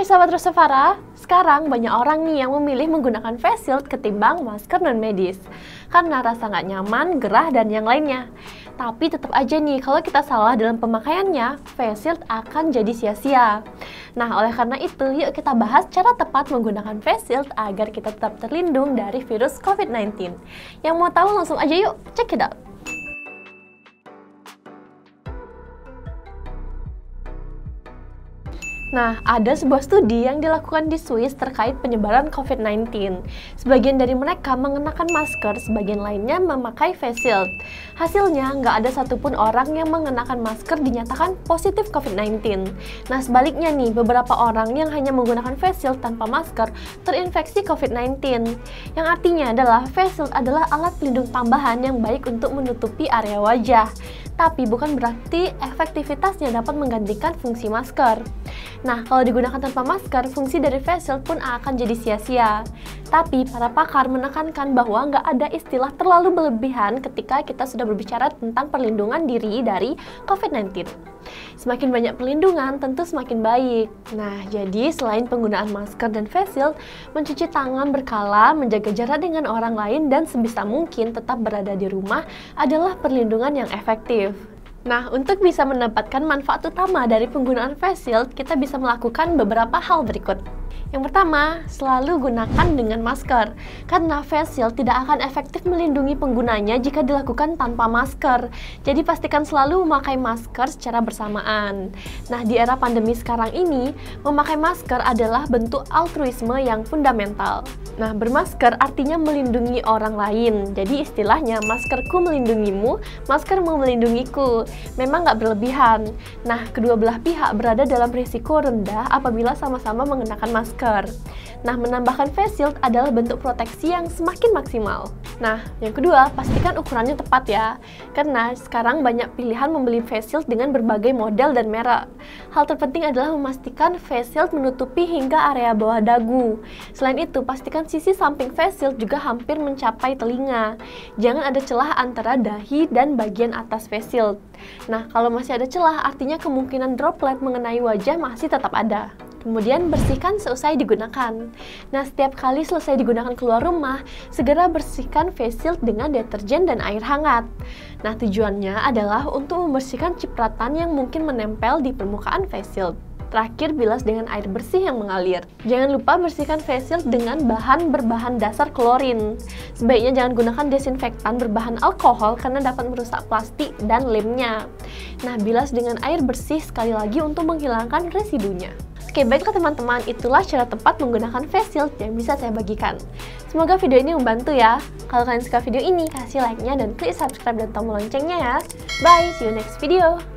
Hai Sobat Rosevara, sekarang banyak orang nih yang memilih menggunakan face shield ketimbang masker non-medis karena rasa nggak nyaman, gerah, dan yang lainnya. Tapi tetap aja nih, kalau kita salah dalam pemakaiannya, face shield akan jadi sia-sia. Nah, oleh karena itu, yuk kita bahas cara tepat menggunakan face shield agar kita tetap terlindung dari virus COVID-19. Yang mau tahu langsung aja yuk, check it out! Nah, ada sebuah studi yang dilakukan di Swiss terkait penyebaran COVID-19. Sebagian dari mereka mengenakan masker, sebagian lainnya memakai face shield. Hasilnya, nggak ada satupun orang yang mengenakan masker dinyatakan positif COVID-19. Nah, sebaliknya nih, beberapa orang yang hanya menggunakan face shield tanpa masker terinfeksi COVID-19. Yang artinya adalah face shield adalah alat pelindung tambahan yang baik untuk menutupi area wajah. Tapi bukan berarti efektivitasnya dapat menggantikan fungsi masker. Nah, kalau digunakan tanpa masker, fungsi dari face shield pun akan jadi sia-sia. Tapi, para pakar menekankan bahwa nggak ada istilah terlalu berlebihan ketika kita sudah berbicara tentang perlindungan diri dari COVID-19. Semakin banyak perlindungan, tentu semakin baik. Nah, jadi selain penggunaan masker dan face shield, mencuci tangan berkala, menjaga jarak dengan orang lain, dan sebisa mungkin tetap berada di rumah adalah perlindungan yang efektif. Nah, untuk bisa mendapatkan manfaat utama dari penggunaan face shield, kita bisa melakukan beberapa hal berikut. Yang pertama, selalu gunakan dengan masker, karena face shield tidak akan efektif melindungi penggunanya jika dilakukan tanpa masker. Jadi pastikan selalu memakai masker secara bersamaan. Nah, di era pandemi sekarang ini, memakai masker adalah bentuk altruisme yang fundamental. Nah, bermasker artinya melindungi orang lain. Jadi istilahnya, maskerku melindungimu, maskermu melindungiku. Memang nggak berlebihan. Nah, kedua belah pihak berada dalam risiko rendah apabila sama-sama mengenakan masker. Nah, menambahkan face shield adalah bentuk proteksi yang semakin maksimal. Nah, yang kedua, pastikan ukurannya tepat ya. Karena sekarang banyak pilihan membeli face shield dengan berbagai model dan merek. Hal terpenting adalah memastikan face shield menutupi hingga area bawah dagu. Selain itu, pastikan sisi samping face shield juga hampir mencapai telinga. Jangan ada celah antara dahi dan bagian atas face shield. Nah, kalau masih ada celah, artinya kemungkinan droplet mengenai wajah masih tetap ada. Kemudian bersihkan seusai digunakan. Nah, setiap kali selesai digunakan keluar rumah, segera bersihkan face shield dengan deterjen dan air hangat. Nah, tujuannya adalah untuk membersihkan cipratan yang mungkin menempel di permukaan face shield. Terakhir, bilas dengan air bersih yang mengalir. Jangan lupa bersihkan face shield dengan bahan berbahan dasar klorin. Sebaiknya jangan gunakan desinfektan berbahan alkohol karena dapat merusak plastik dan lemnya. Nah, bilas dengan air bersih sekali lagi untuk menghilangkan residunya. Oke, baiklah teman-teman, itulah cara tepat menggunakan face shield yang bisa saya bagikan. Semoga video ini membantu ya. Kalau kalian suka video ini, kasih like-nya dan klik subscribe dan tombol loncengnya ya. Bye, see you next video.